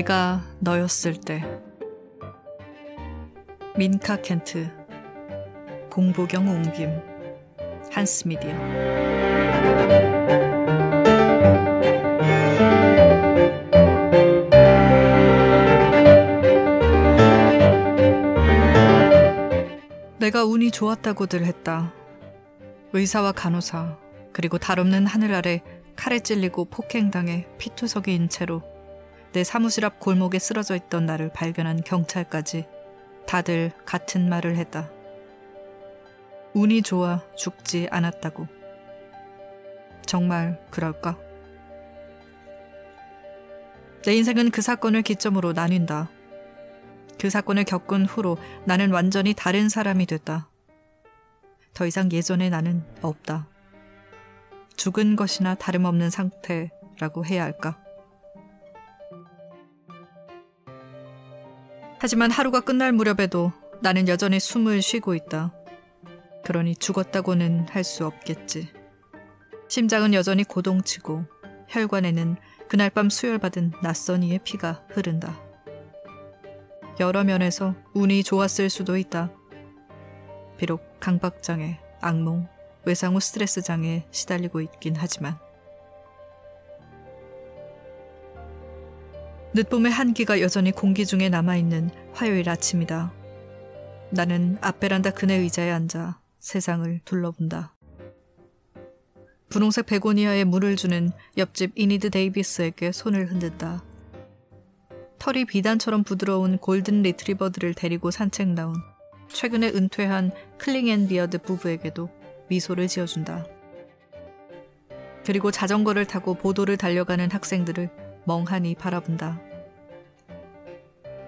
내가 너였을 때. 민카 켄트, 공보경 옹김, 한스미디어. 내가 운이 좋았다고들 했다. 의사와 간호사, 그리고 달없는 하늘 아래 칼에 찔리고 폭행당해 피투성이인 채로 내 사무실 앞 골목에 쓰러져 있던 나를 발견한 경찰까지 다들 같은 말을 했다. 운이 좋아 죽지 않았다고. 정말 그럴까? 내 인생은 그 사건을 기점으로 나뉜다. 그 사건을 겪은 후로 나는 완전히 다른 사람이 됐다. 더 이상 예전의 나는 없다. 죽은 것이나 다름없는 상태라고 해야 할까? 하지만 하루가 끝날 무렵에도 나는 여전히 숨을 쉬고 있다. 그러니 죽었다고는 할 수 없겠지. 심장은 여전히 고동치고 혈관에는 그날 밤 수혈받은 낯선 이의 피가 흐른다. 여러 면에서 운이 좋았을 수도 있다. 비록 강박장애, 악몽, 외상 후 스트레스 장애에 시달리고 있긴 하지만. 늦봄의 한기가 여전히 공기 중에 남아있는 화요일 아침이다. 나는 앞베란다 그네 의자에 앉아 세상을 둘러본다. 분홍색 베고니아에 물을 주는 옆집 이니드 데이비스에게 손을 흔든다. 털이 비단처럼 부드러운 골든 리트리버들을 데리고 산책 나온 최근에 은퇴한 클링앤비어드 부부에게도 미소를 지어준다. 그리고 자전거를 타고 보도를 달려가는 학생들을 멍하니 바라본다.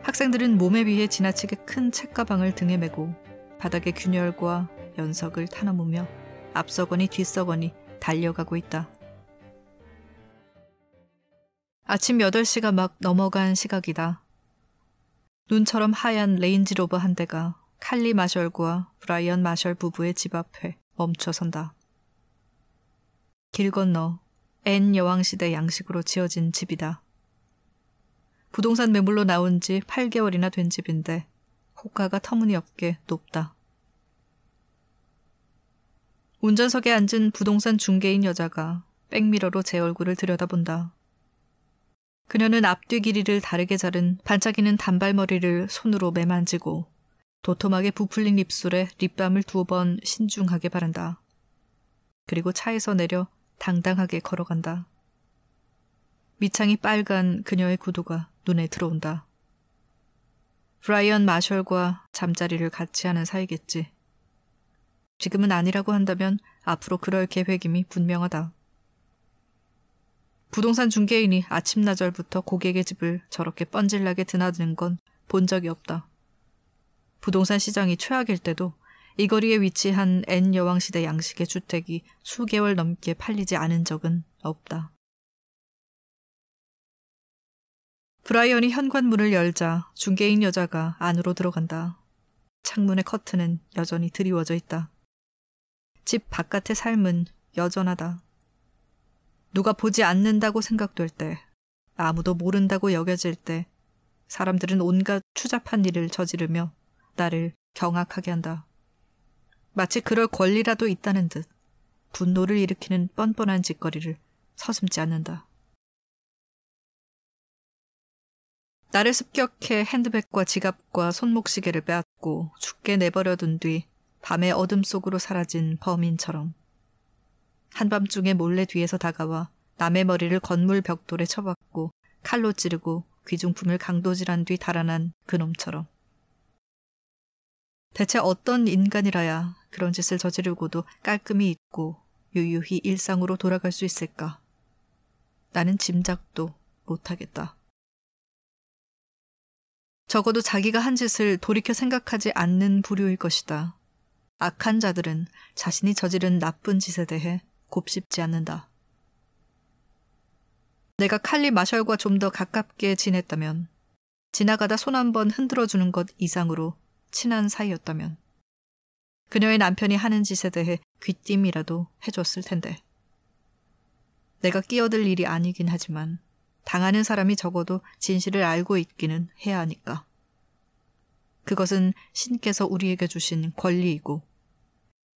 학생들은 몸에 비해 지나치게 큰 책가방을 등에 메고 바닥에 균열과 연석을 타넘으며 앞서거니 뒤서거니 달려가고 있다. 아침 8시가 막 넘어간 시각이다. 눈처럼 하얀 레인지로버 한 대가 칼리 마셜과 브라이언 마셜 부부의 집 앞에 멈춰선다. 길 건너 앤 여왕시대 양식으로 지어진 집이다. 부동산 매물로 나온 지 8개월이나 된 집인데 호가가 터무니없게 높다. 운전석에 앉은 부동산 중개인 여자가 백미러로 제 얼굴을 들여다본다. 그녀는 앞뒤 길이를 다르게 자른 반짝이는 단발머리를 손으로 매만지고 도톰하게 부풀린 입술에 립밤을 2번 신중하게 바른다. 그리고 차에서 내려 당당하게 걸어간다. 밑창이 빨간 그녀의 구두가 눈에 들어온다. 브라이언 마셜과 잠자리를 같이 하는 사이겠지. 지금은 아니라고 한다면 앞으로 그럴 계획임이 분명하다. 부동산 중개인이 아침나절부터 고객의 집을 저렇게 뻔질나게 드나드는 건 본 적이 없다. 부동산 시장이 최악일 때도 이 거리에 위치한 앤 여왕시대 양식의 주택이 수개월 넘게 팔리지 않은 적은 없다. 브라이언이 현관문을 열자 중개인 여자가 안으로 들어간다. 창문의 커튼은 여전히 드리워져 있다. 집 바깥의 삶은 여전하다. 누가 보지 않는다고 생각될 때, 아무도 모른다고 여겨질 때 사람들은 온갖 추잡한 일을 저지르며 나를 경악하게 한다. 마치 그럴 권리라도 있다는 듯 분노를 일으키는 뻔뻔한 짓거리를 서슴지 않는다. 나를 습격해 핸드백과 지갑과 손목시계를 빼앗고 죽게 내버려둔 뒤 밤의 어둠 속으로 사라진 범인처럼 한밤중에 몰래 뒤에서 다가와 남의 머리를 건물 벽돌에 쳐박고 칼로 찌르고 귀중품을 강도질한 뒤 달아난 그놈처럼. 대체 어떤 인간이라야 그런 짓을 저지르고도 깔끔히 잊고 유유히 일상으로 돌아갈 수 있을까? 나는 짐작도 못하겠다. 적어도 자기가 한 짓을 돌이켜 생각하지 않는 부류일 것이다. 악한 자들은 자신이 저지른 나쁜 짓에 대해 곱씹지 않는다. 내가 칼리 마셜과 좀 더 가깝게 지냈다면, 지나가다 손 한번 흔들어주는 것 이상으로 친한 사이였다면, 그녀의 남편이 하는 짓에 대해 귀띔이라도 해줬을 텐데. 내가 끼어들 일이 아니긴 하지만 당하는 사람이 적어도 진실을 알고 있기는 해야 하니까. 그것은 신께서 우리에게 주신 권리이고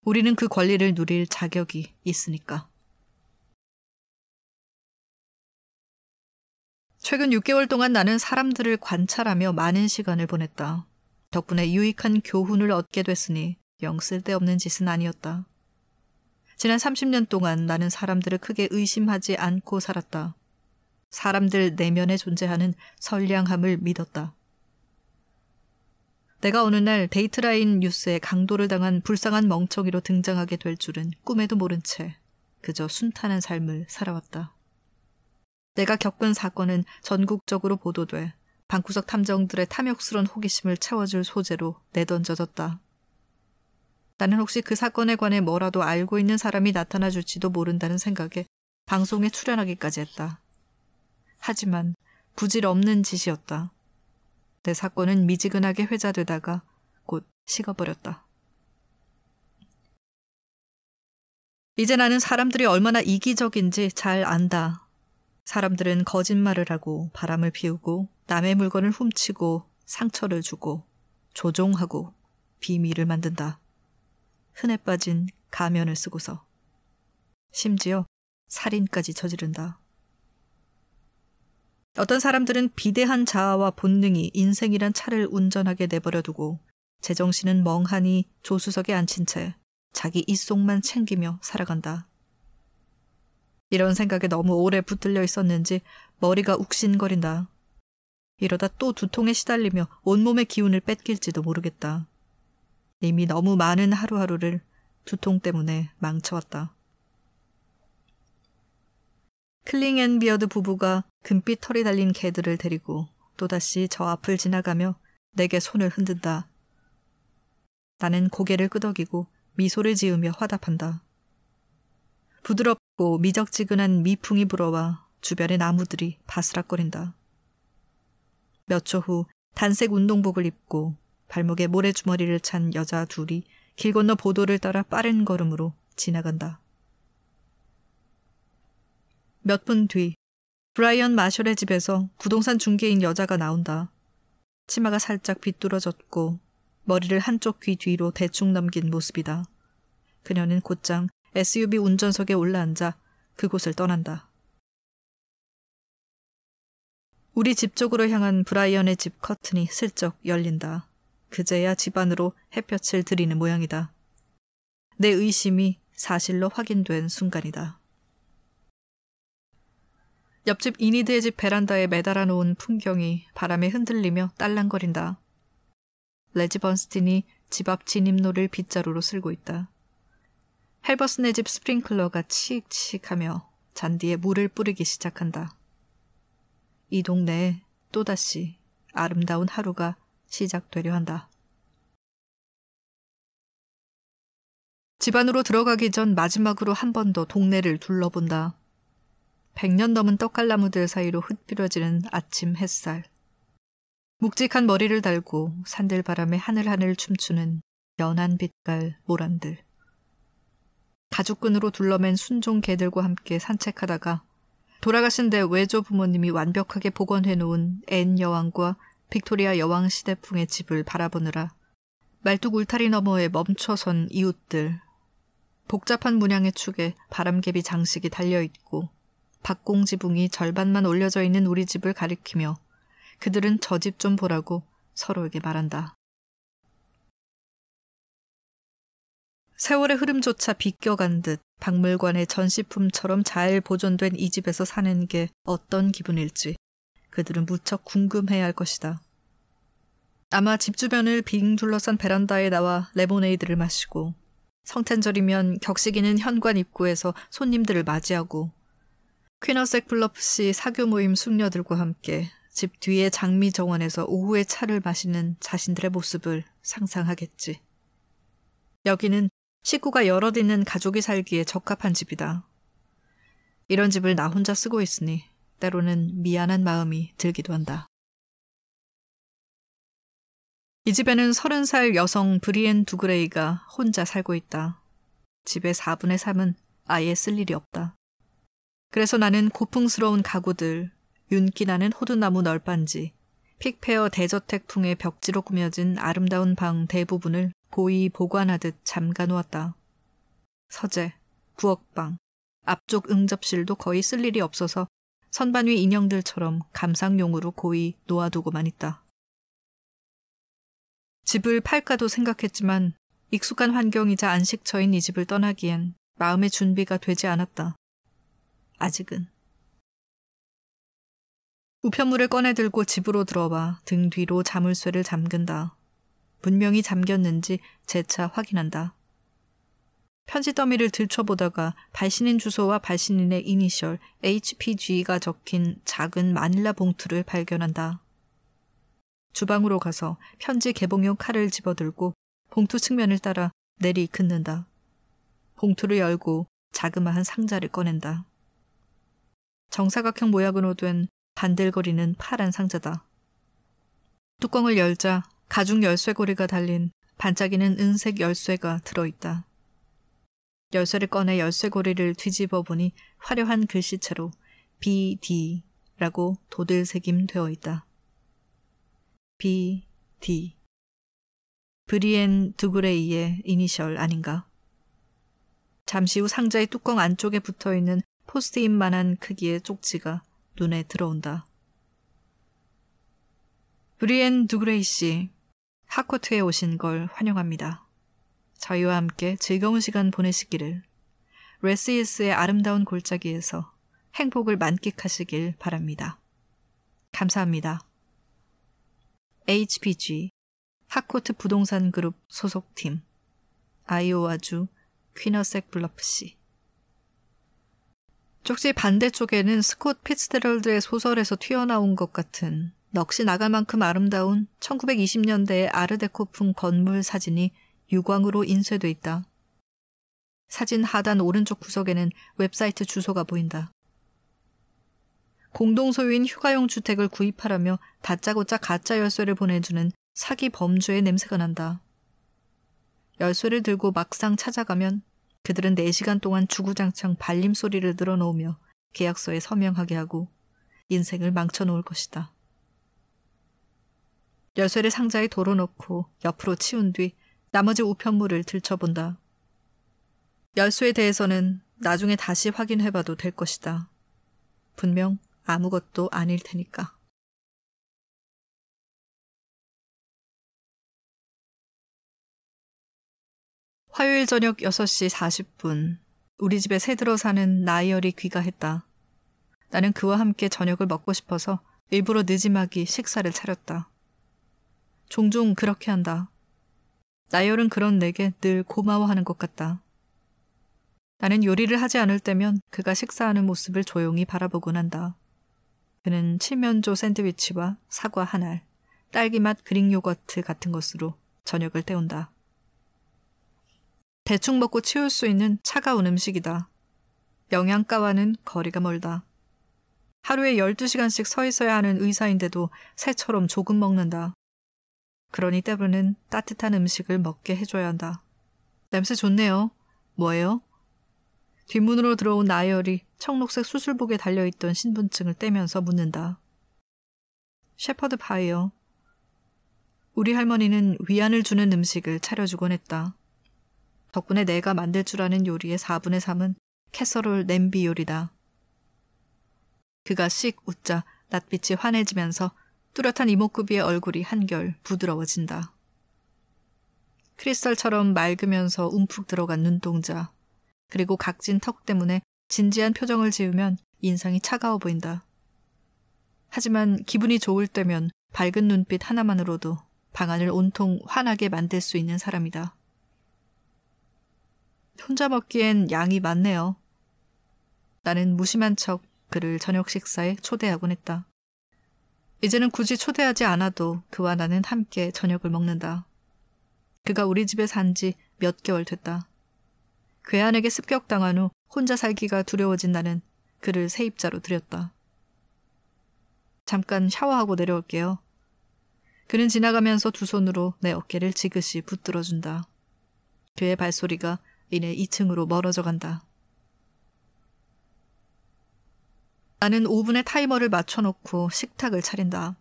우리는 그 권리를 누릴 자격이 있으니까. 최근 6개월 동안 나는 사람들을 관찰하며 많은 시간을 보냈다. 덕분에 유익한 교훈을 얻게 됐으니 영 쓸데없는 짓은 아니었다. 지난 30년 동안 나는 사람들을 크게 의심하지 않고 살았다. 사람들 내면에 존재하는 선량함을 믿었다. 내가 어느 날 데이트라인 뉴스에 강도를 당한 불쌍한 멍청이로 등장하게 될 줄은 꿈에도 모른 채 그저 순탄한 삶을 살아왔다. 내가 겪은 사건은 전국적으로 보도돼 방구석 탐정들의 탐욕스러운 호기심을 채워줄 소재로 내던져졌다. 나는 혹시 그 사건에 관해 뭐라도 알고 있는 사람이 나타나 줄지도 모른다는 생각에 방송에 출연하기까지 했다. 하지만 부질없는 짓이었다. 내 사건은 미지근하게 회자되다가 곧 식어버렸다. 이제 나는 사람들이 얼마나 이기적인지 잘 안다. 사람들은 거짓말을 하고 바람을 피우고 남의 물건을 훔치고 상처를 주고 조종하고 비밀을 만든다. 흔해 빠진 가면을 쓰고서. 심지어 살인까지 저지른다. 어떤 사람들은 비대한 자아와 본능이 인생이란 차를 운전하게 내버려두고 제정신은 멍하니 조수석에 앉힌 채 자기 입속만 챙기며 살아간다. 이런 생각에 너무 오래 붙들려 있었는지 머리가 욱신거린다. 이러다 또 두통에 시달리며 온몸의 기운을 뺏길지도 모르겠다. 이미 너무 많은 하루하루를 두통 때문에 망쳐왔다. 클링 앤 비어드 부부가 금빛 털이 달린 개들을 데리고 또다시 저 앞을 지나가며 내게 손을 흔든다. 나는 고개를 끄덕이고 미소를 지으며 화답한다. 부드럽고 미적지근한 미풍이 불어와 주변의 나무들이 바스락거린다. 몇 초 후 단색 운동복을 입고 발목에 모래주머니를 찬 여자 둘이 길 건너 보도를 따라 빠른 걸음으로 지나간다. 몇 분 뒤 브라이언 마셜의 집에서 부동산 중개인 여자가 나온다. 치마가 살짝 비뚤어졌고 머리를 한쪽 귀 뒤로 대충 넘긴 모습이다. 그녀는 곧장 SUV 운전석에 올라앉아 그곳을 떠난다. 우리 집 쪽으로 향한 브라이언의 집 커튼이 슬쩍 열린다. 그제야 집 안으로 햇볕을 들이는 모양이다. 내 의심이 사실로 확인된 순간이다. 옆집 이니드의 집 베란다에 매달아 놓은 풍경이 바람에 흔들리며 딸랑거린다. 레지 번스틴이 집 앞 진입로를 빗자루로 쓸고 있다. 헬버슨의 집 스프링클러가 치익치익하며 잔디에 물을 뿌리기 시작한다. 이 동네에 또다시 아름다운 하루가 시작되려 한다. 집 안으로 들어가기 전 마지막으로 한 번 더 동네를 둘러본다. 100년 넘은 떡갈나무들 사이로 흩뿌려지는 아침 햇살. 묵직한 머리를 달고 산들바람에 하늘하늘 춤추는 연한 빛깔 모란들. 가죽끈으로 둘러맨 순종 개들과 함께 산책하다가 돌아가신 내 외조 부모님이 완벽하게 복원해놓은 앤 여왕과 빅토리아 여왕 시대풍의 집을 바라보느라 말뚝 울타리 너머에 멈춰선 이웃들. 복잡한 문양의 축에 바람개비 장식이 달려있고 박공지붕이 절반만 올려져 있는 우리 집을 가리키며 그들은 저 집 좀 보라고 서로에게 말한다. 세월의 흐름조차 비껴간 듯 박물관의 전시품처럼 잘 보존된 이 집에서 사는 게 어떤 기분일지 그들은 무척 궁금해야 할 것이다. 아마 집 주변을 빙 둘러싼 베란다에 나와 레모네이드를 마시고 성탄절이면 격식있는 현관 입구에서 손님들을 맞이하고 퀴너색 블러프시 사교 모임 숙녀들과 함께 집 뒤의 장미 정원에서 오후에 차를 마시는 자신들의 모습을 상상하겠지. 여기는 식구가 여럿 있는 가족이 살기에 적합한 집이다. 이런 집을 나 혼자 쓰고 있으니 때로는 미안한 마음이 들기도 한다. 이 집에는 30살 여성 브리엔 두그레이가 혼자 살고 있다. 집의 4분의 3은 아예 쓸 일이 없다. 그래서 나는 고풍스러운 가구들, 윤기나는 호두나무 널빤지, 픽페어 대저택풍의 벽지로 꾸며진 아름다운 방 대부분을 고이 보관하듯 잠가놓았다. 서재, 부엌방, 앞쪽 응접실도 거의 쓸 일이 없어서 선반 위 인형들처럼 감상용으로 고이 놓아두고만 있다. 집을 팔까도 생각했지만 익숙한 환경이자 안식처인 이 집을 떠나기엔 마음의 준비가 되지 않았다. 아직은. 우편물을 꺼내들고 집으로 들어와 등 뒤로 자물쇠를 잠근다. 분명히 잠겼는지 재차 확인한다. 편지 더미를 들춰보다가 발신인 주소와 발신인의 이니셜 HPG가 적힌 작은 마닐라 봉투를 발견한다. 주방으로 가서 편지 개봉용 칼을 집어들고 봉투 측면을 따라 내리 긋는다. 봉투를 열고 자그마한 상자를 꺼낸다. 정사각형 모양으로 된 반들거리는 파란 상자다. 뚜껑을 열자 가죽 열쇠고리가 달린 반짝이는 은색 열쇠가 들어있다. 열쇠를 꺼내 열쇠고리를 뒤집어 보니 화려한 글씨체로 BD라고 도들새김되어 있다. BD. 브리엔 드그레이의 이니셜 아닌가? 잠시 후 상자의 뚜껑 안쪽에 붙어있는 포스트잇만한 크기의 쪽지가 눈에 들어온다. 브리엔 드그레이 씨, 하코트에 오신 걸 환영합니다. 저희와 함께 즐거운 시간 보내시기를, 레시스의 아름다운 골짜기에서 행복을 만끽하시길 바랍니다. 감사합니다. HPG, 하코트 부동산 그룹 소속팀, 아이오와주 퀴너색 블러프시. 쪽지 반대쪽에는 스콧 피츠제럴드의 소설에서 튀어나온 것 같은 넋이 나갈 만큼 아름다운 1920년대의 아르데코풍 건물 사진이 유광으로 인쇄돼 있다. 사진 하단 오른쪽 구석에는 웹사이트 주소가 보인다. 공동 소유인 휴가용 주택을 구입하라며 다짜고짜 가짜 열쇠를 보내주는 사기 범주의 냄새가 난다. 열쇠를 들고 막상 찾아가면 그들은 4시간 동안 주구장창 발림 소리를 늘어놓으며 계약서에 서명하게 하고 인생을 망쳐놓을 것이다. 열쇠를 상자에 덜어놓고 옆으로 치운 뒤 나머지 우편물을 들춰본다. 열쇠에 대해서는 나중에 다시 확인해봐도 될 것이다. 분명 아무것도 아닐 테니까. 화요일 저녁 6시 40분, 우리 집에 새들어 사는 나이얼이 귀가했다. 나는 그와 함께 저녁을 먹고 싶어서 일부러 늦지막이 식사를 차렸다. 종종 그렇게 한다. 나이얼은 그런 내게 늘 고마워하는 것 같다. 나는 요리를 하지 않을 때면 그가 식사하는 모습을 조용히 바라보곤 한다. 그는 칠면조 샌드위치와 사과 한 알, 딸기맛 그릭 요거트 같은 것으로 저녁을 때운다. 대충 먹고 치울 수 있는 차가운 음식이다. 영양가와는 거리가 멀다. 하루에 12시간씩 서 있어야 하는 의사인데도 새처럼 조금 먹는다. 그러니 때로는 따뜻한 음식을 먹게 해줘야 한다. 냄새 좋네요. 뭐예요? 뒷문으로 들어온 나이얼이 청록색 수술복에 달려있던 신분증을 떼면서 묻는다. 셰퍼드 파이요. 우리 할머니는 위안을 주는 음식을 차려주곤 했다. 덕분에 내가 만들 줄 아는 요리의 4분의 3은 캐서롤 냄비 요리다. 그가 씩 웃자 낯빛이 환해지면서 뚜렷한 이목구비의 얼굴이 한결 부드러워진다. 크리스탈처럼 맑으면서 움푹 들어간 눈동자, 그리고 각진 턱 때문에 진지한 표정을 지으면 인상이 차가워 보인다. 하지만 기분이 좋을 때면 밝은 눈빛 하나만으로도 방안을 온통 환하게 만들 수 있는 사람이다. 혼자 먹기엔 양이 많네요. 나는 무심한 척 그를 저녁 식사에 초대하곤 했다. 이제는 굳이 초대하지 않아도 그와 나는 함께 저녁을 먹는다. 그가 우리 집에 산 지 몇 개월 됐다. 괴한에게 습격당한 후 혼자 살기가 두려워진 나는 그를 세입자로 들였다. 잠깐 샤워하고 내려올게요. 그는 지나가면서 두 손으로 내 어깨를 지그시 붙들어준다. 그의 발소리가 이내 2층으로 멀어져 간다. 나는 5분의 타이머를 맞춰놓고 식탁을 차린다.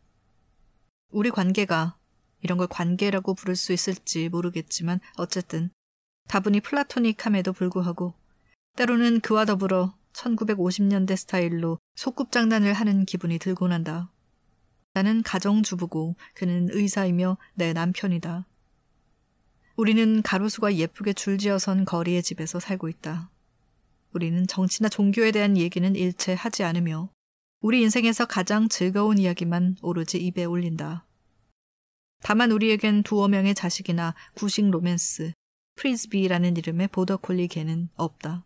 우리 관계가 이런 걸 관계라고 부를 수 있을지 모르겠지만 어쨌든 다분히 플라토닉함에도 불구하고 때로는 그와 더불어 1950년대 스타일로 소꿉장난을 하는 기분이 들곤 한다. 나는 가정주부고 그는 의사이며 내 남편이다. 우리는 가로수가 예쁘게 줄지어선 거리의 집에서 살고 있다. 우리는 정치나 종교에 대한 얘기는 일체 하지 않으며 우리 인생에서 가장 즐거운 이야기만 오로지 입에 올린다. 다만 우리에겐 두어 명의 자식이나 구식 로맨스, 프리즈비라는 이름의 보더콜리 개는 없다.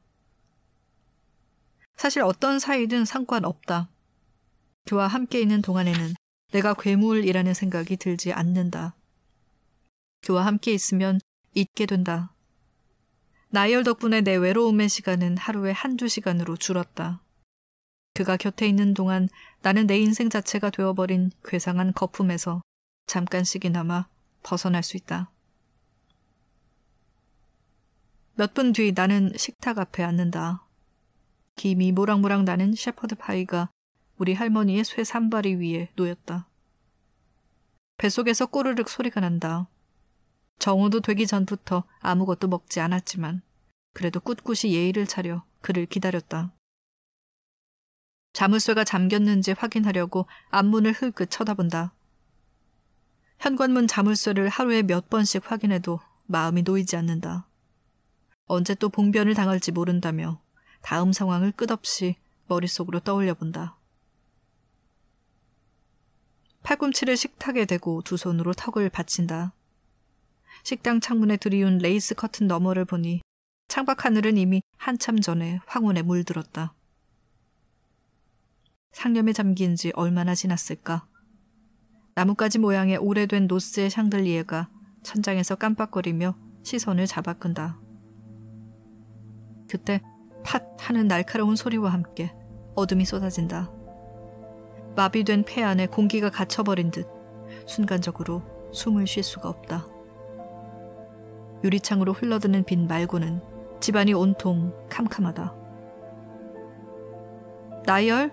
사실 어떤 사이든 상관없다. 그와 함께 있는 동안에는 내가 괴물이라는 생각이 들지 않는다. 그와 함께 있으면 잊게 된다. 나이얼 덕분에 내 외로움의 시간은 하루에 1~2시간으로 줄었다. 그가 곁에 있는 동안 나는 내 인생 자체가 되어버린 괴상한 거품에서 잠깐씩이나마 벗어날 수 있다. 몇 분 뒤 나는 식탁 앞에 앉는다. 김이 모락모락 나는 shepherd 파이가 우리 할머니의 쇠 산바리 위에 놓였다. 뱃속에서 꼬르륵 소리가 난다. 정오도 되기 전부터 아무것도 먹지 않았지만 그래도 꿋꿋이 예의를 차려 그를 기다렸다. 자물쇠가 잠겼는지 확인하려고 앞문을 흘끗 쳐다본다. 현관문 자물쇠를 하루에 몇 번씩 확인해도 마음이 놓이지 않는다. 언제 또 봉변을 당할지 모른다며 다음 상황을 끝없이 머릿속으로 떠올려본다. 팔꿈치를 식탁에 대고 두 손으로 턱을 받친다. 식당 창문에 들이운 레이스 커튼 너머를 보니 창밖 하늘은 이미 한참 전에 황혼에 물들었다. 상념에 잠긴 지 얼마나 지났을까? 나뭇가지 모양의 오래된 노스의 샹들리에가 천장에서 깜빡거리며 시선을 잡아끈다. 그때 팟 하는 날카로운 소리와 함께 어둠이 쏟아진다. 마비된 폐 안에 공기가 갇혀버린 듯 순간적으로 숨을 쉴 수가 없다. 유리창으로 흘러드는 빛 말고는 집안이 온통 캄캄하다. 나이얼?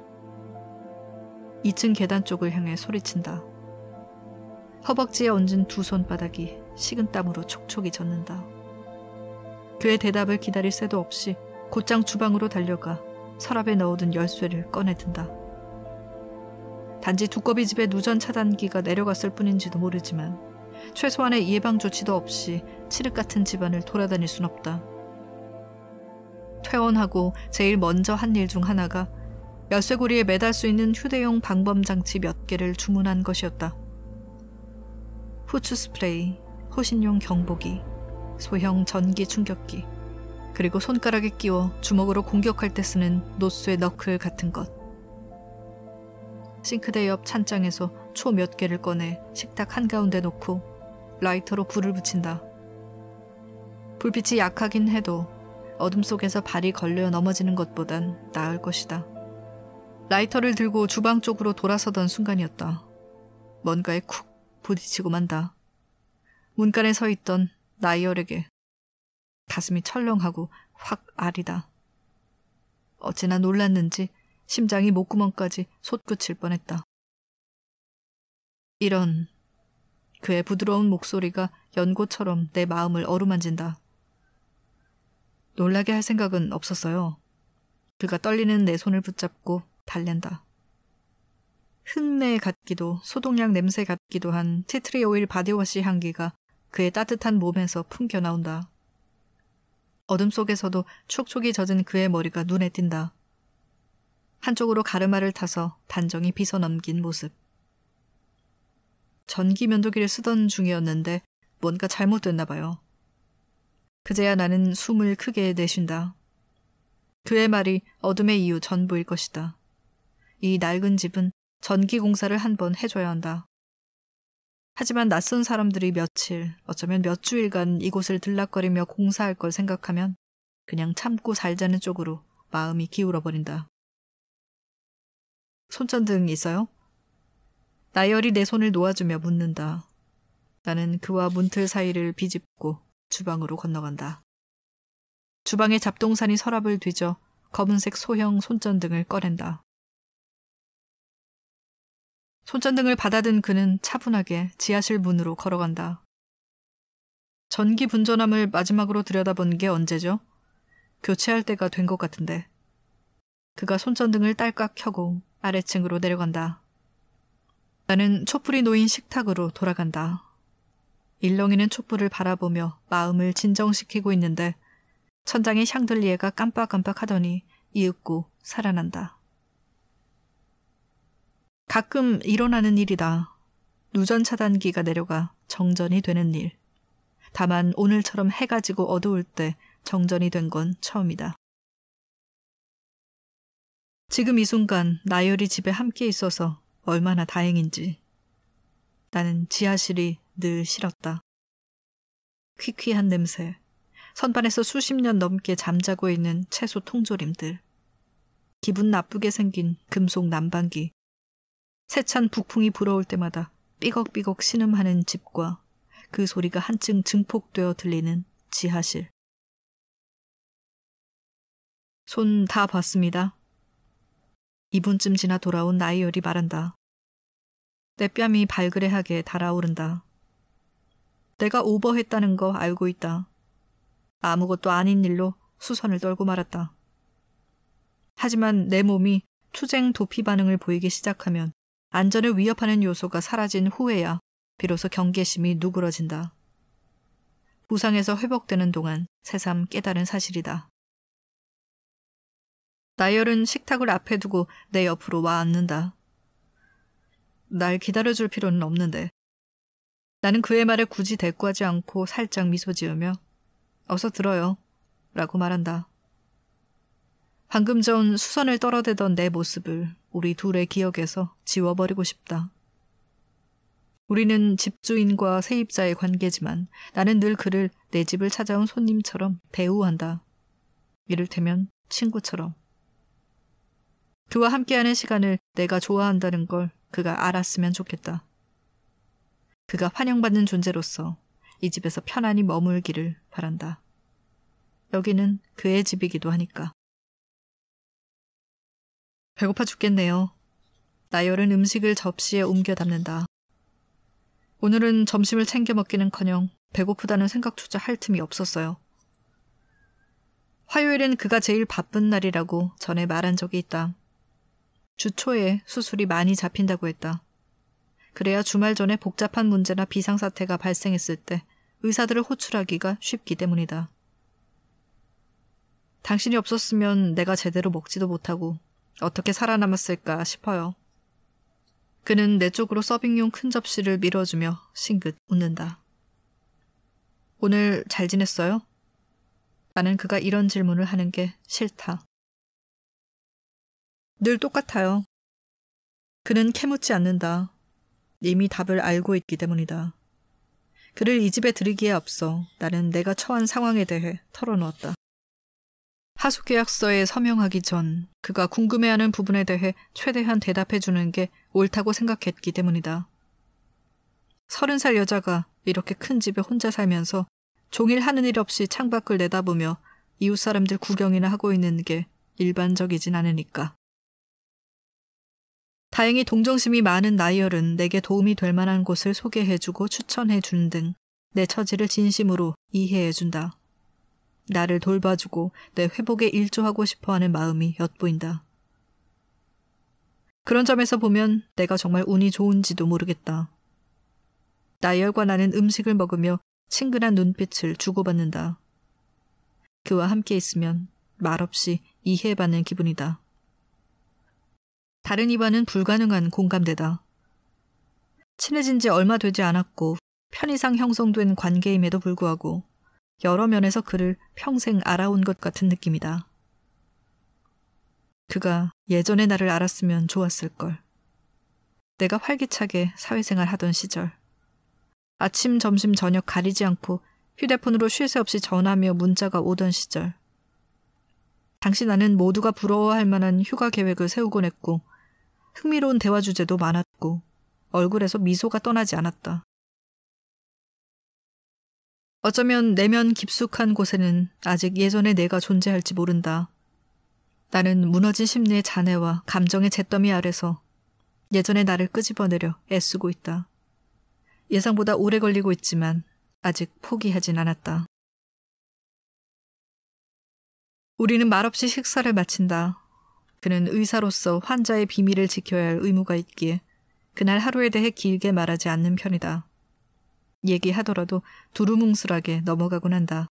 2층 계단 쪽을 향해 소리친다. 허벅지에 얹은 두 손바닥이 식은땀으로 촉촉이 젖는다. 그의 대답을 기다릴 새도 없이 곧장 주방으로 달려가 서랍에 넣어둔 열쇠를 꺼내든다. 단지 두꺼비 집의 누전 차단기가 내려갔을 뿐인지도 모르지만 최소한의 예방 조치도 없이 칠흑 같은 집안을 돌아다닐 순 없다. 퇴원하고 제일 먼저 한 일 중 하나가 열쇠고리에 매달 수 있는 휴대용 방범장치 몇 개를 주문한 것이었다. 후추 스프레이, 호신용 경보기, 소형 전기 충격기, 그리고 손가락에 끼워 주먹으로 공격할 때 쓰는 노스의 너클 같은 것. 싱크대 옆 찬장에서 초 몇 개를 꺼내 식탁 한가운데 놓고 라이터로 불을 붙인다. 불빛이 약하긴 해도 어둠 속에서 발이 걸려 넘어지는 것보단 나을 것이다. 라이터를 들고 주방 쪽으로 돌아서던 순간이었다. 뭔가에 쿡 부딪히고 만다. 문간에 서 있던 나이얼에게 가슴이 철렁하고 확 아리다. 어찌나 놀랐는지 심장이 목구멍까지 솟구칠 뻔했다. 이런, 그의 부드러운 목소리가 연고처럼 내 마음을 어루만진다. 놀라게 할 생각은 없었어요. 그가 떨리는 내 손을 붙잡고 달랜다. 흙내 같기도 소독약 냄새 같기도 한 티트리 오일 바디워시 향기가 그의 따뜻한 몸에서 풍겨나온다. 어둠 속에서도 촉촉이 젖은 그의 머리가 눈에 띈다. 한쪽으로 가르마를 타서 단정히 빗어넘긴 모습. 전기 면도기를 쓰던 중이었는데 뭔가 잘못됐나 봐요. 그제야 나는 숨을 크게 내쉰다. 그의 말이 어둠의 이유 전부일 것이다. 이 낡은 집은 전기 공사를 한 번 해줘야 한다. 하지만 낯선 사람들이 며칠, 어쩌면 몇 주일간 이곳을 들락거리며 공사할 걸 생각하면 그냥 참고 살자는 쪽으로 마음이 기울어버린다. 손전등 있어요? 나이얼이 내 손을 놓아주며 묻는다. 나는 그와 문틀 사이를 비집고 주방으로 건너간다. 주방의 잡동사니 서랍을 뒤져 검은색 소형 손전등을 꺼낸다. 손전등을 받아든 그는 차분하게 지하실 문으로 걸어간다. 전기 분전함을 마지막으로 들여다본 게 언제죠? 교체할 때가 된 것 같은데. 그가 손전등을 딸깍 켜고 아래층으로 내려간다. 나는 촛불이 놓인 식탁으로 돌아간다. 일렁이는 촛불을 바라보며 마음을 진정시키고 있는데 천장의 샹들리에가 깜빡깜빡하더니 이윽고 살아난다. 가끔 일어나는 일이다. 누전 차단기가 내려가 정전이 되는 일. 다만 오늘처럼 해가 지고 어두울 때 정전이 된 건 처음이다. 지금 이 순간 나열이 집에 함께 있어서 얼마나 다행인지. 나는 지하실이 늘 싫었다. 퀴퀴한 냄새, 선반에서 수십 년 넘게 잠자고 있는 채소 통조림들, 기분 나쁘게 생긴 금속 난방기, 세찬 북풍이 불어올 때마다 삐걱삐걱 신음하는 집과 그 소리가 한층 증폭되어 들리는 지하실. 손 다 봤습니다. 2분쯤 지나 돌아온 나이열이 말한다. 내 뺨이 발그레하게 달아오른다. 내가 오버했다는 거 알고 있다. 아무것도 아닌 일로 수선을 떨고 말았다. 하지만 내 몸이 투쟁 도피 반응을 보이기 시작하면 안전을 위협하는 요소가 사라진 후에야 비로소 경계심이 누그러진다. 부상에서 회복되는 동안 새삼 깨달은 사실이다. 나열은 식탁을 앞에 두고 내 옆으로 와 앉는다. 날 기다려줄 필요는 없는데. 나는 그의 말에 굳이 대꾸하지 않고 살짝 미소 지으며 어서 들어요 라고 말한다. 방금 전 수선을 떨어대던 내 모습을 우리 둘의 기억에서 지워버리고 싶다. 우리는 집주인과 세입자의 관계지만 나는 늘 그를 내 집을 찾아온 손님처럼 대우한다. 이를테면 친구처럼. 그와 함께하는 시간을 내가 좋아한다는 걸 그가 알았으면 좋겠다. 그가 환영받는 존재로서 이 집에서 편안히 머물기를 바란다. 여기는 그의 집이기도 하니까. 배고파 죽겠네요. 나열은 음식을 접시에 옮겨 담는다. 오늘은 점심을 챙겨 먹기는커녕 배고프다는 생각조차 할 틈이 없었어요. 화요일은 그가 제일 바쁜 날이라고 전에 말한 적이 있다. 주 초에 수술이 많이 잡힌다고 했다. 그래야 주말 전에 복잡한 문제나 비상사태가 발생했을 때 의사들을 호출하기가 쉽기 때문이다. 당신이 없었으면 내가 제대로 먹지도 못하고 어떻게 살아남았을까 싶어요. 그는 내 쪽으로 서빙용 큰 접시를 밀어주며 싱긋 웃는다. 오늘 잘 지냈어요? 나는 그가 이런 질문을 하는 게 싫다. 늘 똑같아요. 그는 캐묻지 않는다. 이미 답을 알고 있기 때문이다. 그를 이 집에 들이기에 앞서 나는 내가 처한 상황에 대해 털어놓았다. 하숙계약서에 서명하기 전 그가 궁금해하는 부분에 대해 최대한 대답해주는 게 옳다고 생각했기 때문이다. 30살 여자가 이렇게 큰 집에 혼자 살면서 종일 하는 일 없이 창밖을 내다보며 이웃 사람들 구경이나 하고 있는 게 일반적이진 않으니까. 다행히 동정심이 많은 나이얼은 내게 도움이 될 만한 곳을 소개해주고 추천해주는 등 내 처지를 진심으로 이해해준다. 나를 돌봐주고 내 회복에 일조하고 싶어하는 마음이 엿보인다. 그런 점에서 보면 내가 정말 운이 좋은지도 모르겠다. 나이얼과 나는 음식을 먹으며 친근한 눈빛을 주고받는다. 그와 함께 있으면 말없이 이해받는 기분이다. 다른 이와는 불가능한 공감대다. 친해진 지 얼마 되지 않았고 편의상 형성된 관계임에도 불구하고 여러 면에서 그를 평생 알아온 것 같은 느낌이다. 그가 예전의 나를 알았으면 좋았을걸. 내가 활기차게 사회생활 하던 시절. 아침, 점심, 저녁 가리지 않고 휴대폰으로 쉴 새 없이 전화며 문자가 오던 시절. 당시 나는 모두가 부러워할 만한 휴가 계획을 세우곤 했고 흥미로운 대화 주제도 많았고 얼굴에서 미소가 떠나지 않았다. 어쩌면 내면 깊숙한 곳에는 아직 예전의 내가 존재할지 모른다. 나는 무너진 심리의 잔해와 감정의 잿더미 아래서 예전의 나를 끄집어내려 애쓰고 있다. 예상보다 오래 걸리고 있지만 아직 포기하진 않았다. 우리는 말없이 식사를 마친다. 그는 의사로서 환자의 비밀을 지켜야 할 의무가 있기에 그날 하루에 대해 길게 말하지 않는 편이다. 얘기하더라도 두루뭉술하게 넘어가곤 한다.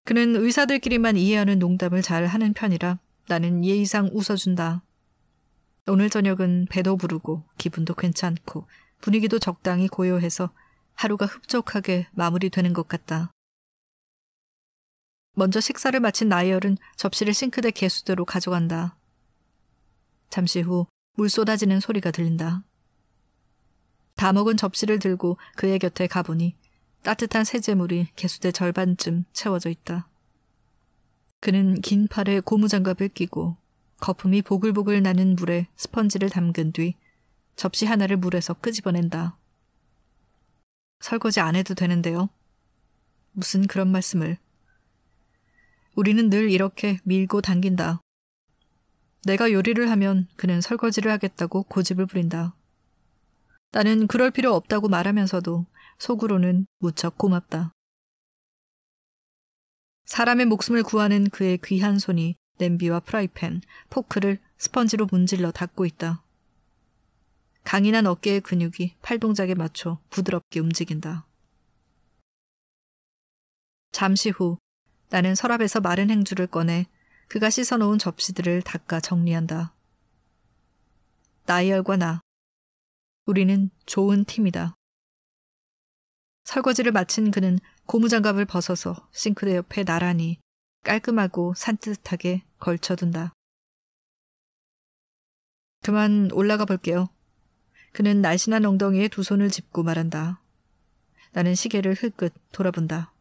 그는 의사들끼리만 이해하는 농담을 잘 하는 편이라 나는 예의상 웃어준다. 오늘 저녁은 배도 부르고 기분도 괜찮고 분위기도 적당히 고요해서 하루가 흡족하게 마무리되는 것 같다. 먼저 식사를 마친 나이얼은 접시를 싱크대 개수대로 가져간다. 잠시 후 물 쏟아지는 소리가 들린다. 다 먹은 접시를 들고 그의 곁에 가보니 따뜻한 세제물이 개수대 절반쯤 채워져 있다. 그는 긴 팔에 고무장갑을 끼고 거품이 보글보글 나는 물에 스펀지를 담근 뒤 접시 하나를 물에서 끄집어낸다. 설거지 안 해도 되는데요. 무슨 그런 말씀을. 우리는 늘 이렇게 밀고 당긴다. 내가 요리를 하면 그는 설거지를 하겠다고 고집을 부린다. 나는 그럴 필요 없다고 말하면서도 속으로는 무척 고맙다. 사람의 목숨을 구하는 그의 귀한 손이 냄비와 프라이팬, 포크를 스펀지로 문질러 닦고 있다. 강인한 어깨의 근육이 팔 동작에 맞춰 부드럽게 움직인다. 잠시 후 나는 서랍에서 마른 행주를 꺼내 그가 씻어놓은 접시들을 닦아 정리한다. 나이얼과 나, 우리는 좋은 팀이다. 설거지를 마친 그는 고무장갑을 벗어서 싱크대 옆에 나란히 깔끔하고 산뜻하게 걸쳐둔다. 그만 올라가 볼게요. 그는 날씬한 엉덩이에 두 손을 짚고 말한다. 나는 시계를 흘끗 돌아본다.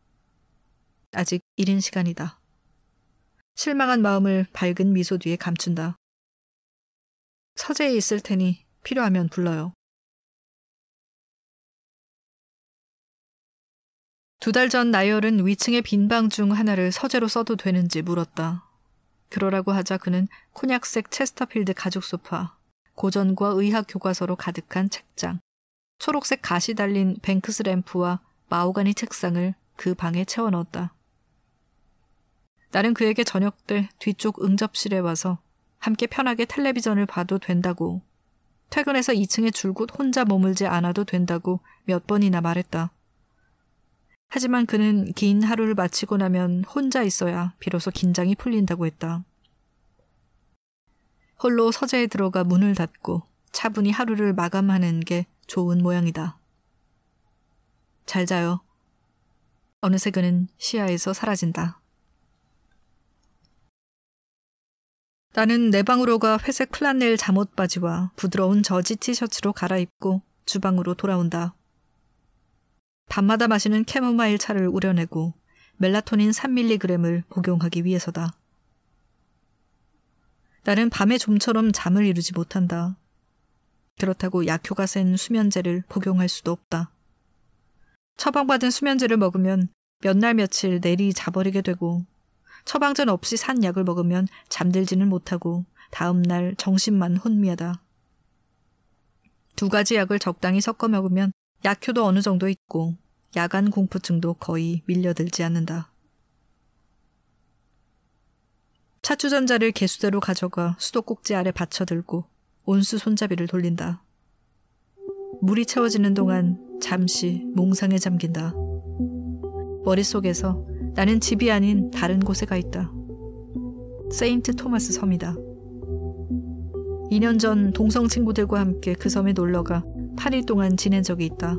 아직 이른 시간이다. 실망한 마음을 밝은 미소 뒤에 감춘다. 서재에 있을 테니 필요하면 불러요. 2달 전 나이얼은 위층의 빈 방 중 하나를 서재로 써도 되는지 물었다. 그러라고 하자 그는 콘약색 체스터필드 가죽 소파, 고전과 의학 교과서로 가득한 책장, 초록색 가시 달린 뱅크스 램프와 마호가니 책상을 그 방에 채워 넣었다. 나는 그에게 저녁 때 뒤쪽 응접실에 와서 함께 편하게 텔레비전을 봐도 된다고, 퇴근해서 2층에 줄곧 혼자 머물지 않아도 된다고 몇 번이나 말했다. 하지만 그는 긴 하루를 마치고 나면 혼자 있어야 비로소 긴장이 풀린다고 했다. 홀로 서재에 들어가 문을 닫고 차분히 하루를 마감하는 게 좋은 모양이다. 잘 자요. 어느새 그는 시야에서 사라진다. 나는 내 방으로 가 회색 플란넬 잠옷바지와 부드러운 저지 티셔츠로 갈아입고 주방으로 돌아온다. 밤마다 마시는 캐모마일 차를 우려내고 멜라토닌 3mg을 복용하기 위해서다. 나는 밤에 좀처럼 잠을 이루지 못한다. 그렇다고 약효가 센 수면제를 복용할 수도 없다. 처방받은 수면제를 먹으면 몇 날 며칠 내리 자버리게 되고, 처방전 없이 산 약을 먹으면 잠들지는 못하고 다음 날 정신만 혼미하다. 2가지 약을 적당히 섞어 먹으면 약효도 어느 정도 있고 야간 공포증도 거의 밀려들지 않는다. 차주전자를 개수대로 가져가 수도꼭지 아래 받쳐들고 온수 손잡이를 돌린다. 물이 채워지는 동안 잠시 몽상에 잠긴다. 머릿속에서 나는 집이 아닌 다른 곳에 가 있다. 세인트 토마스 섬이다. 2년 전 동성 친구들과 함께 그 섬에 놀러가 8일 동안 지낸 적이 있다.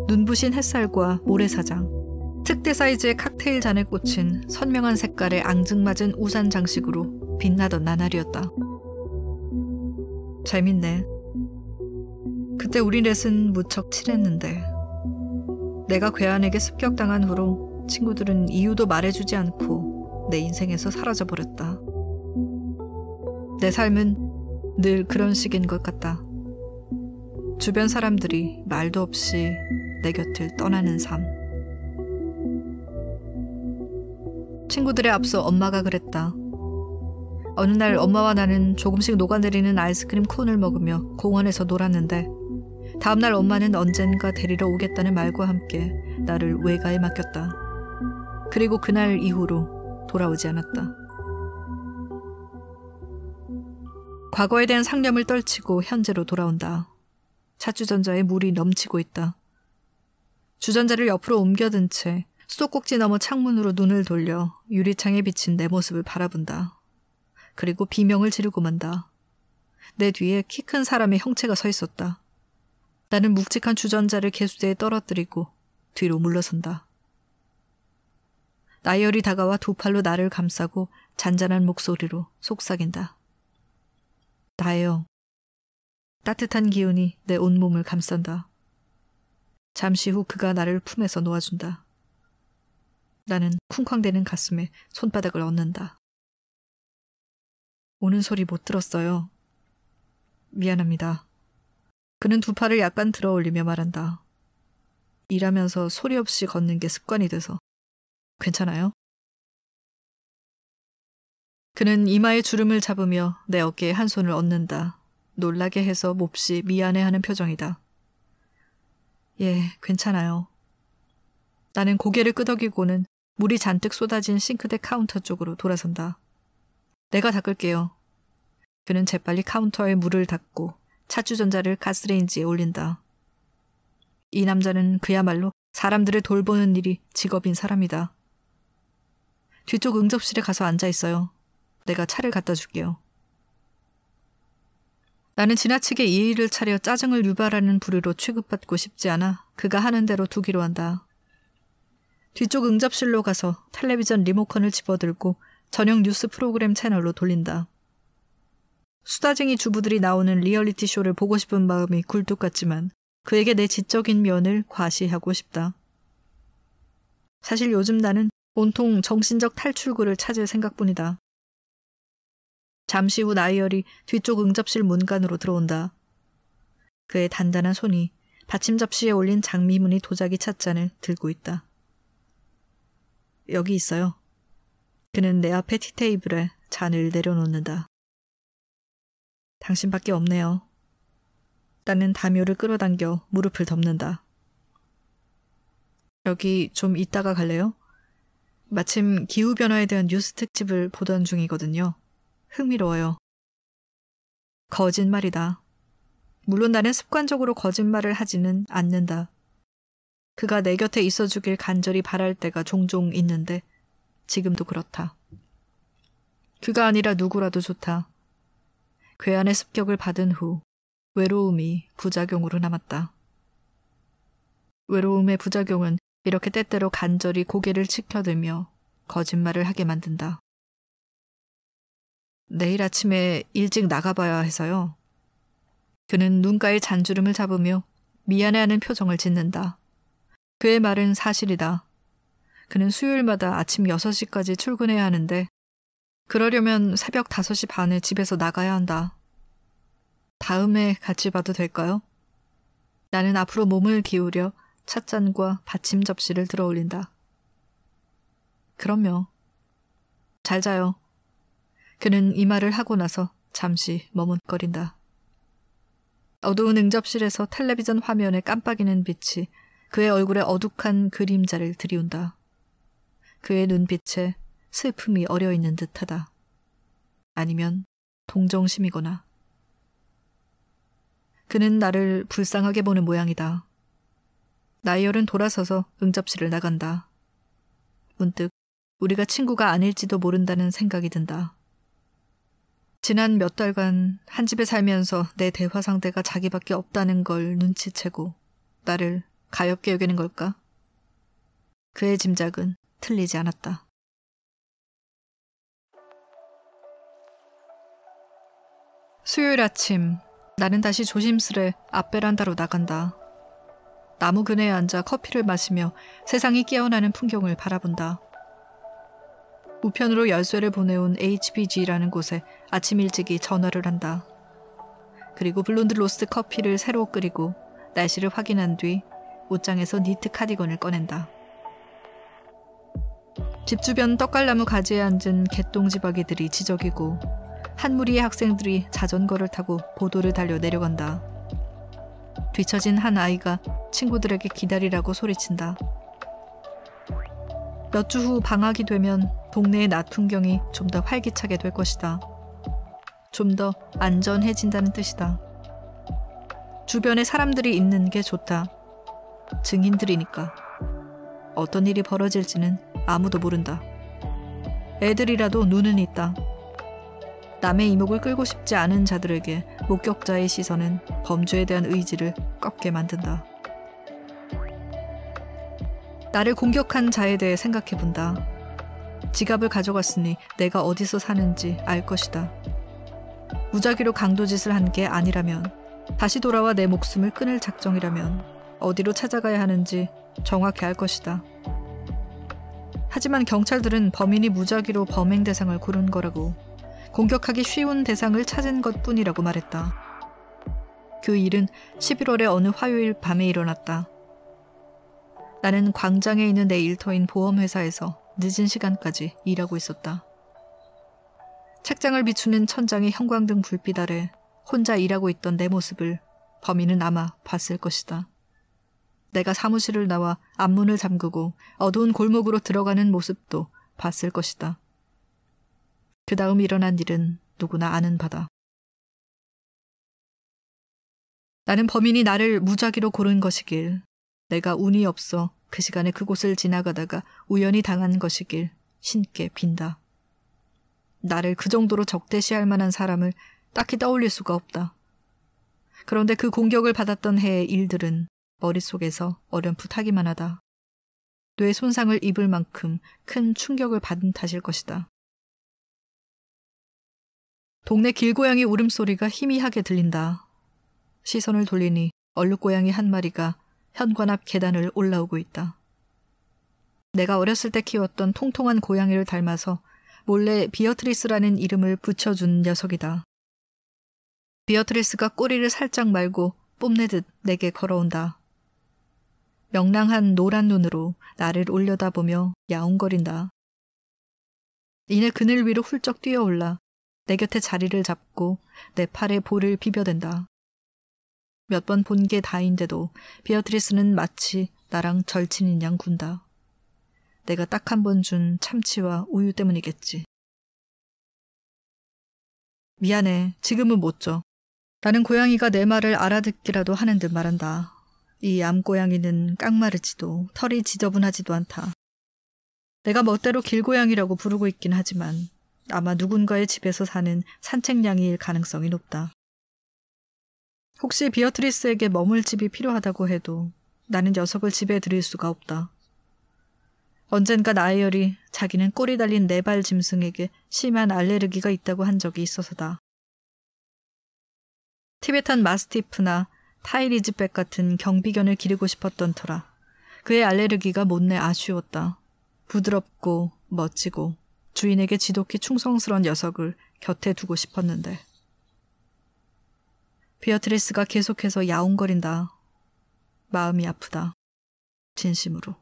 눈부신 햇살과 모래사장, 특대 사이즈의 칵테일 잔에 꽂힌 선명한 색깔의 앙증맞은 우산 장식으로 빛나던 나날이었다. 재밌네. 그때 우리 넷은 무척 친했는데, 내가 괴한에게 습격당한 후로 친구들은 이유도 말해주지 않고 내 인생에서 사라져버렸다. 내 삶은 늘 그런 식인 것 같다. 주변 사람들이 말도 없이 내 곁을 떠나는 삶. 친구들에 앞서 엄마가 그랬다. 어느 날 엄마와 나는 조금씩 녹아내리는 아이스크림 콘을 먹으며 공원에서 놀았는데 다음날 엄마는 언젠가 데리러 오겠다는 말과 함께 나를 외가에 맡겼다. 그리고 그날 이후로 돌아오지 않았다. 과거에 대한 상념을 떨치고 현재로 돌아온다. 차주전자에 물이 넘치고 있다. 주전자를 옆으로 옮겨든 채 수도꼭지 너머 창문으로 눈을 돌려 유리창에 비친 내 모습을 바라본다. 그리고 비명을 지르고 만다. 내 뒤에 키 큰 사람의 형체가 서 있었다. 나는 묵직한 주전자를 개수대에 떨어뜨리고 뒤로 물러선다. 나열이 다가와 두 팔로 나를 감싸고 잔잔한 목소리로 속삭인다. 나예요. 따뜻한 기운이 내 온몸을 감싼다. 잠시 후 그가 나를 품에서 놓아준다. 나는 쿵쾅대는 가슴에 손바닥을 얹는다. 오는 소리 못 들었어요. 미안합니다. 그는 두 팔을 약간 들어 올리며 말한다. 일하면서 소리 없이 걷는 게 습관이 돼서. 괜찮아요? 그는 이마에 주름을 잡으며 내 어깨에 한 손을 얹는다. 놀라게 해서 몹시 미안해하는 표정이다. 예, 괜찮아요. 나는 고개를 끄덕이고는 물이 잔뜩 쏟아진 싱크대 카운터 쪽으로 돌아선다. 내가 닦을게요. 그는 재빨리 카운터에 물을 닦고 차주전자를 가스레인지에 올린다. 이 남자는 그야말로 사람들을 돌보는 일이 직업인 사람이다. 뒤쪽 응접실에 가서 앉아 있어요. 내가 차를 갖다 줄게요. 나는 지나치게 예의를 차려 짜증을 유발하는 부류로 취급받고 싶지 않아 그가 하는 대로 두기로 한다. 뒤쪽 응접실로 가서 텔레비전 리모컨을 집어들고 저녁 뉴스 프로그램 채널로 돌린다. 수다쟁이 주부들이 나오는 리얼리티 쇼를 보고 싶은 마음이 굴뚝 같지만 그에게 내 지적인 면을 과시하고 싶다. 사실 요즘 나는 온통 정신적 탈출구를 찾을 생각뿐이다. 잠시 후 나이얼이 뒤쪽 응접실 문간으로 들어온다. 그의 단단한 손이 받침 접시에 올린 장미무늬 도자기 찻잔을 들고 있다. 여기 있어요. 그는 내 앞에 티테이블에 잔을 내려놓는다. 당신밖에 없네요. 나는 담요를 끌어당겨 무릎을 덮는다. 여기 좀 이따가 갈래요? 마침 기후변화에 대한 뉴스 특집을 보던 중이거든요. 흥미로워요. 거짓말이다. 물론 나는 습관적으로 거짓말을 하지는 않는다. 그가 내 곁에 있어주길 간절히 바랄 때가 종종 있는데 지금도 그렇다. 그가 아니라 누구라도 좋다. 괴한의 습격을 받은 후 외로움이 부작용으로 남았다. 외로움의 부작용은 이렇게 때때로 간절히 고개를 치켜들며 거짓말을 하게 만든다. 내일 아침에 일찍 나가봐야 해서요. 그는 눈가에 잔주름을 잡으며 미안해하는 표정을 짓는다. 그의 말은 사실이다. 그는 수요일마다 아침 6시까지 출근해야 하는데 그러려면 새벽 5시 반에 집에서 나가야 한다. 다음에 같이 봐도 될까요? 나는 앞으로 몸을 기울여 찻잔과 받침 접시를 들어 올린다. 그럼요. 잘 자요. 그는 이 말을 하고 나서 잠시 머뭇거린다. 어두운 응접실에서 텔레비전 화면에 깜빡이는 빛이 그의 얼굴에 어둑한 그림자를 들이운다. 그의 눈빛에 슬픔이 어려있는 듯하다. 아니면 동정심이거나. 그는 나를 불쌍하게 보는 모양이다. 나이얼은 돌아서서 응접실을 나간다. 문득 우리가 친구가 아닐지도 모른다는 생각이 든다. 지난 몇 달간 한 집에 살면서 내 대화 상대가 자기밖에 없다는 걸 눈치채고 나를 가엾게 여기는 걸까? 그의 짐작은 틀리지 않았다. 수요일 아침, 나는 다시 조심스레 앞베란다로 나간다. 나무 그네에 앉아 커피를 마시며 세상이 깨어나는 풍경을 바라본다. 우편으로 열쇠를 보내온 HBG라는 곳에 아침 일찍이 전화를 한다. 그리고 블론드 로스트 커피를 새로 끓이고 날씨를 확인한 뒤 옷장에서 니트 카디건을 꺼낸다. 집 주변 떡갈나무 가지에 앉은 개똥지박이들이 지저귀고 한 무리의 학생들이 자전거를 타고 보도를 달려 내려간다. 뒤처진 한 아이가 친구들에게 기다리라고 소리친다. 몇 주 후 방학이 되면 동네의 낮 풍경이 좀 더 활기차게 될 것이다. 좀 더 안전해진다는 뜻이다. 주변에 사람들이 있는 게 좋다. 증인들이니까. 어떤 일이 벌어질지는 아무도 모른다. 애들이라도 눈은 있다. 남의 이목을 끌고 싶지 않은 자들에게 목격자의 시선은 범죄에 대한 의지를 꺾게 만든다. 나를 공격한 자에 대해 생각해본다. 지갑을 가져갔으니 내가 어디서 사는지 알 것이다. 무작위로 강도짓을 한 게 아니라면, 다시 돌아와 내 목숨을 끊을 작정이라면 어디로 찾아가야 하는지 정확히 알 것이다. 하지만 경찰들은 범인이 무작위로 범행 대상을 고른 거라고, 공격하기 쉬운 대상을 찾은 것뿐이라고 말했다. 그 일은 11월의 어느 화요일 밤에 일어났다. 나는 광장에 있는 내 일터인 보험회사에서 늦은 시간까지 일하고 있었다. 책장을 비추는 천장의 형광등 불빛 아래 혼자 일하고 있던 내 모습을 범인은 아마 봤을 것이다. 내가 사무실을 나와 앞문을 잠그고 어두운 골목으로 들어가는 모습도 봤을 것이다. 그 다음 일어난 일은 누구나 아는 바다. 나는 범인이 나를 무작위로 고른 것이길, 내가 운이 없어 그 시간에 그곳을 지나가다가 우연히 당한 것이길 신께 빈다. 나를 그 정도로 적대시할 만한 사람을 딱히 떠올릴 수가 없다. 그런데 그 공격을 받았던 해의 일들은 머릿속에서 어렴풋하기만 하다. 뇌 손상을 입을 만큼 큰 충격을 받은 탓일 것이다. 동네 길고양이 울음소리가 희미하게 들린다. 시선을 돌리니 얼룩고양이 한 마리가 현관 앞 계단을 올라오고 있다. 내가 어렸을 때 키웠던 통통한 고양이를 닮아서 몰래 비어트리스라는 이름을 붙여준 녀석이다. 비어트리스가 꼬리를 살짝 말고 뽐내듯 내게 걸어온다. 명랑한 노란 눈으로 나를 올려다보며 야옹거린다. 이내 그늘 위로 훌쩍 뛰어올라 내 곁에 자리를 잡고 내 팔에 볼을 비벼댄다. 몇 번 본 게 다인데도 비어트리스는 마치 나랑 절친인 양 군다. 내가 딱 한 번 준 참치와 우유 때문이겠지. 미안해. 지금은 못 줘. 나는 고양이가 내 말을 알아듣기라도 하는 듯 말한다. 이 암고양이는 깡마르지도 털이 지저분하지도 않다. 내가 멋대로 길고양이라고 부르고 있긴 하지만 아마 누군가의 집에서 사는 산책냥이일 가능성이 높다. 혹시 비어트리스에게 머물 집이 필요하다고 해도 나는 녀석을 집에 들일 수가 없다. 언젠가 나에열이 자기는 꼬리 달린 네발 짐승에게 심한 알레르기가 있다고 한 적이 있어서다. 티베탄 마스티프나 타이리즈백 같은 경비견을 기르고 싶었던 터라 그의 알레르기가 못내 아쉬웠다. 부드럽고 멋지고 주인에게 지독히 충성스러운 녀석을 곁에 두고 싶었는데. 비어트리스가 계속해서 야옹거린다. 마음이 아프다. 진심으로.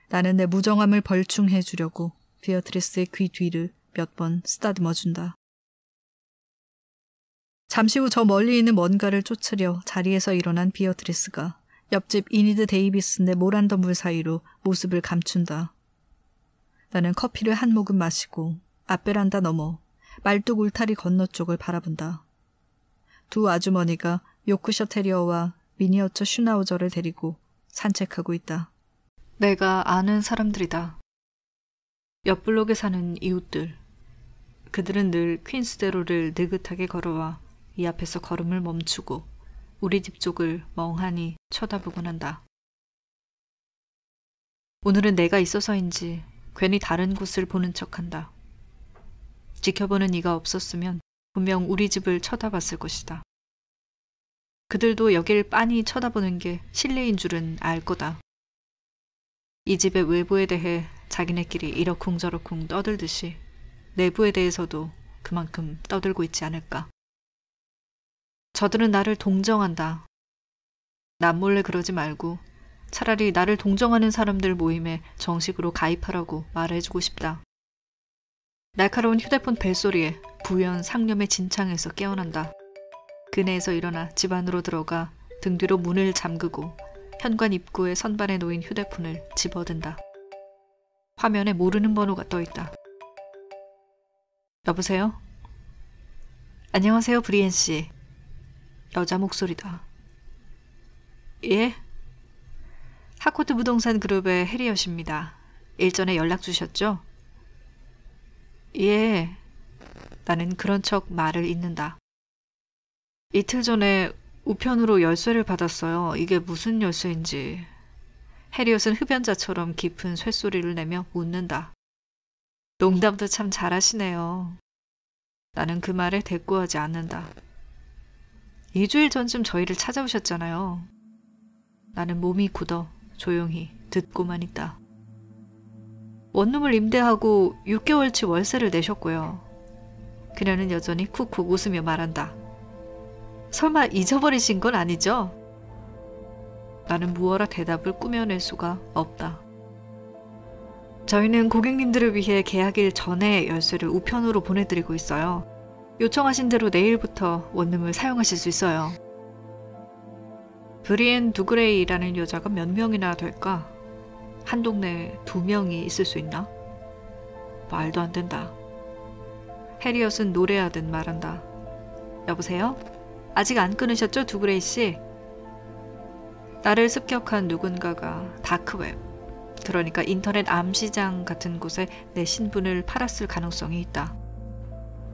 나는 내 무정함을 벌충해 주려고 비어트리스의 귀 뒤를 몇 번 쓰다듬어준다. 잠시 후 저 멀리 있는 뭔가를 쫓으려 자리에서 일어난 비어트리스가 옆집 이니드 데이비슨의 모란더물 사이로 모습을 감춘다. 나는 커피를 한 모금 마시고 앞베란다 너머 말뚝 울타리 건너쪽을 바라본다. 두 아주머니가 요크셔 테리어와 미니어처 슈나우저를 데리고 산책하고 있다. 내가 아는 사람들이다. 옆 블록에 사는 이웃들. 그들은 늘 퀸스대로를 느긋하게 걸어와 이 앞에서 걸음을 멈추고 우리 집 쪽을 멍하니 쳐다보곤 한다. 오늘은 내가 있어서인지 괜히 다른 곳을 보는 척한다. 지켜보는 이가 없었으면 분명 우리 집을 쳐다봤을 것이다. 그들도 여길 빤히 쳐다보는 게 실례인 줄은 알 거다. 이 집의 외부에 대해 자기네끼리 이러쿵저러쿵 떠들듯이 내부에 대해서도 그만큼 떠들고 있지 않을까. 저들은 나를 동정한다. 남몰래 그러지 말고 차라리 나를 동정하는 사람들 모임에 정식으로 가입하라고 말해주고 싶다. 날카로운 휴대폰 벨소리에 부연 상념의 진창에서 깨어난다. 그네에서 일어나 집 안으로 들어가 등 뒤로 문을 잠그고 현관 입구에 선반에 놓인 휴대폰을 집어든다. 화면에 모르는 번호가 떠있다. 여보세요? 안녕하세요, 브리엔 씨. 여자 목소리다. 예? 하코트 부동산 그룹의 해리엇입니다. 일전에 연락 주셨죠? 예. 나는 그런 척 말을 잇는다. 이틀 전에 우편으로 열쇠를 받았어요. 이게 무슨 열쇠인지. 해리엇은 흡연자처럼 깊은 쇳소리를 내며 웃는다. 농담도 참 잘하시네요. 나는 그 말에 대꾸하지 않는다. 2주일 전쯤 저희를 찾아오셨잖아요. 나는 몸이 굳어 조용히 듣고만 있다. 원룸을 임대하고 6개월치 월세를 내셨고요. 그녀는 여전히 쿡쿡 웃으며 말한다. 설마 잊어버리신 건 아니죠? 나는 무어라 대답을 꾸며낼 수가 없다. 저희는 고객님들을 위해 계약일 전에 열쇠를 우편으로 보내드리고 있어요. 요청하신 대로 내일부터 원룸을 사용하실 수 있어요. 브리엔 두그레이라는 여자가 몇 명이나 될까? 한 동네에 2명이 있을 수 있나? 말도 안 된다. 해리엇은 노래하듯 말한다. 여보세요? 아직 안 끊으셨죠, 두그레이 씨? 나를 습격한 누군가가 다크웹, 그러니까 인터넷 암시장 같은 곳에 내 신분을 팔았을 가능성이 있다.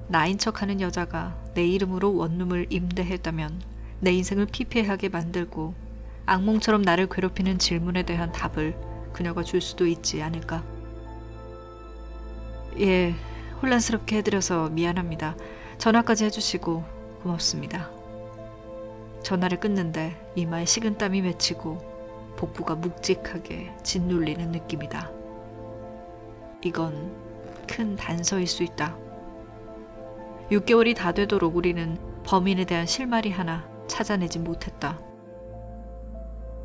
나인 척하는 여자가 내 이름으로 원룸을 임대했다면 내 인생을 피폐하게 만들고 악몽처럼 나를 괴롭히는 질문에 대한 답을 그녀가 줄 수도 있지 않을까. 예, 혼란스럽게 해드려서 미안합니다. 전화까지 해주시고 고맙습니다. 전화를 끊는데 이마에 식은땀이 맺히고 복부가 묵직하게 짓눌리는 느낌이다. 이건 큰 단서일 수 있다. 6개월이 다 되도록 우리는 범인에 대한 실마리 하나 찾아내지 못했다.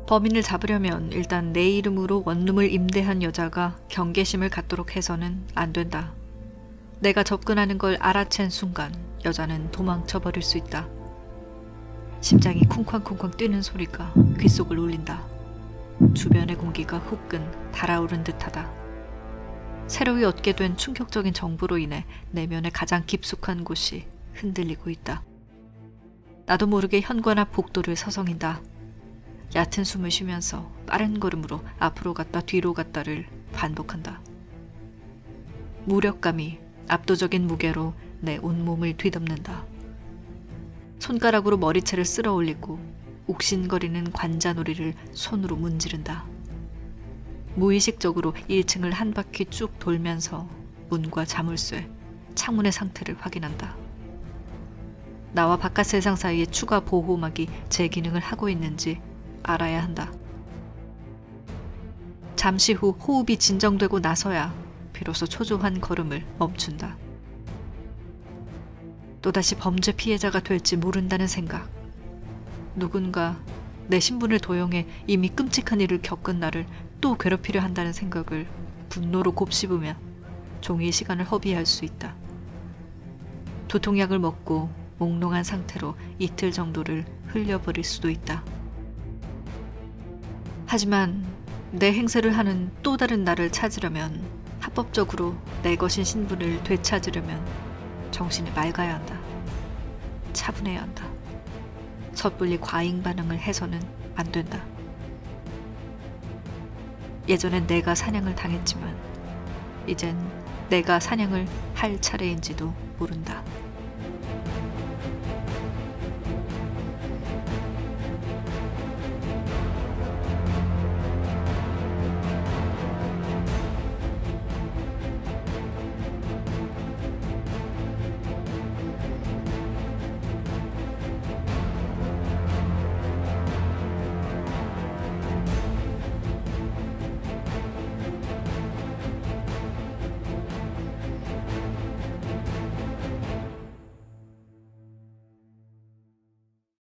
범인을 잡으려면 일단 내 이름으로 원룸을 임대한 여자가 경계심을 갖도록 해서는 안 된다. 내가 접근하는 걸 알아챈 순간 여자는 도망쳐버릴 수 있다. 심장이 쿵쾅쿵쾅 뛰는 소리가 귓속을 울린다. 주변의 공기가 후끈 달아오른 듯하다. 새로이 얻게 된 충격적인 정보로 인해 내면의 가장 깊숙한 곳이 흔들리고 있다. 나도 모르게 현관 앞 복도를 서성인다. 얕은 숨을 쉬면서 빠른 걸음으로 앞으로 갔다 뒤로 갔다를 반복한다. 무력감이 압도적인 무게로 내 온몸을 뒤덮는다. 손가락으로 머리채를 쓸어 올리고 욱신거리는 관자놀이를 손으로 문지른다. 무의식적으로 1층을 한 바퀴 쭉 돌면서 문과 자물쇠, 창문의 상태를 확인한다. 나와 바깥 세상 사이에 추가 보호막이 제 기능을 하고 있는지 알아야 한다. 잠시 후 호흡이 진정되고 나서야 비로소 초조한 걸음을 멈춘다. 또다시 범죄 피해자가 될지 모른다는 생각. 누군가 내 신분을 도용해 이미 끔찍한 일을 겪은 나를 또 괴롭히려 한다는 생각을 분노로 곱씹으며 종이의 시간을 허비할 수 있다. 두통약을 먹고 몽롱한 상태로 이틀 정도를 흘려버릴 수도 있다. 하지만 내 행세를 하는 또 다른 나를 찾으려면, 합법적으로 내 것인 신분을 되찾으려면 정신이 맑아야 한다. 차분해야 한다. 섣불리 과잉 반응을 해서는 안 된다. 예전엔 내가 사냥을 당했지만 이젠 내가 사냥을 할 차례인지도 모른다.